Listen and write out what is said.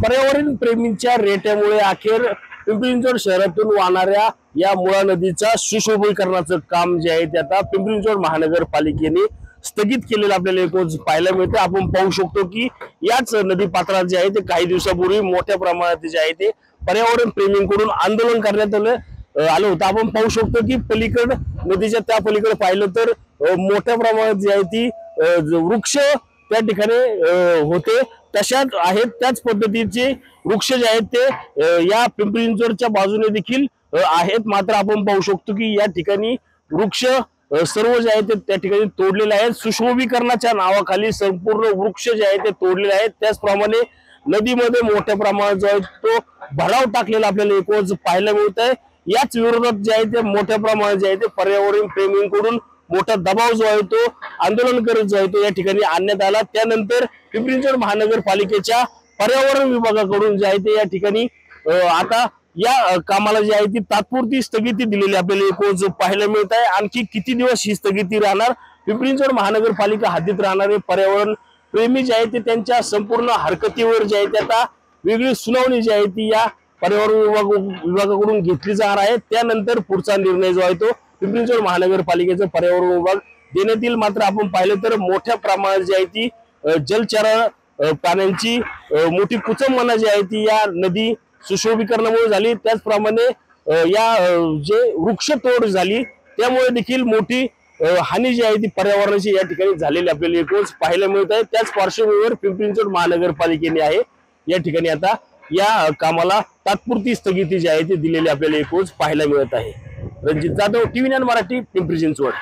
पर्यावरण प्रेमींच्या रेट्यामुळे अखेर पिंपरी चिंचवड शहरातून वाहणाऱ्या या मुळा नदीचा सुशोभीकरणाचं काम जे आहे ते आता पिंपरी चिंचवड महानगरपालिकेने स्थगित केलेलं आपल्याला एकच पाहायला मिळतं। आपण पाहू शकतो की याच नदी पात्रात जे आहे ते काही दिवसापूर्वी मोठ्या प्रमाणात जे आहे ते पर्यावरण प्रेमींकडून आंदोलन करण्यात आलं होतं। आपण पाहू शकतो की पलीकड नदीच्या त्या पलीकडे पाहिलं तर मोठ्या प्रमाणात जे आहे ती वृक्ष त्या ठिकाणी होते तशाच आहेत, त्याच पद्धतीचे वृक्ष जे आहेत ते या पिंपरी चिंचवडच्या बाजूने देखील आहेत। मात्र आपण पाहू शकतो की या ठिकाणी वृक्ष सर्व जे आहेत ते त्या ठिकाणी तोडलेले आहेत। सुशोभीकरणाच्या नावाखाली संपूर्ण वृक्ष जे आहेत ते तोडलेले आहेत। त्याचप्रमाणे नदीमध्ये मोठ्या प्रमाणात जो आहे तो भराव टाकलेला आपल्याला एकच पाहायला मिळत आहे। याच विरोधात जे आहे ते मोठ्या प्रमाणात जे आहे ते पर्यावरण प्रेमींकडून मोठा दबाव जो आहे तो आंदोलन करत जो आहे तो या ठिकाणी आणण्यात आला। त्यानंतर पिंपरी चिंचवड महानगरपालिकेच्या पर्यावरण विभागाकडून जे आहे ते या ठिकाणी आता या कामाला जी आहे ती तात्पुरती स्थगिती दिलेली आपल्याला एकच पाहायला मिळत आहे। आणखी किती दिवस ही स्थगिती राहणार, पिंपरी चिंचवड महानगरपालिका हद्दीत राहणारे पर्यावरण प्रेमी जे आहे ते त्यांच्या संपूर्ण हरकतीवर जे आहे ते आता वेगळी सुनावणी जी आहे ती या पर्यावरण विभागाकडून घेतली जाणार आहे। त्यानंतर पुढचा निर्णय जो आहे तो पिंपरी चिंचवड महानगरपालिकेचा पर्यावरण विभाग देण्यात येईल। मात्र आपण पाहिलं तर मोठ्या प्रमाणात जी आहे ती जलचर प्राण्यांची मोठी कुचंबना जी आहे ती या नदी सुशोभीकरणामुळे झाली। त्याचप्रमाणे या जे वृक्षतोड झाली त्यामुळे देखील मोठी हानी जी आहे ती पर्यावरणाची या ठिकाणी झालेली आपल्याला एकच पाहायला मिळत आहे। त्याच पार्श्वभूमीवर पिंपरी चिंचवड महानगरपालिकेने आहे या ठिकाणी आता या कामाला तात्पुरती स्थगिती जी आहे ती दिलेली आपल्याला एकच पाहायला मिळत आहे। रणजित जाधव, TV9 मराठी, पिंपरी चिंचवड।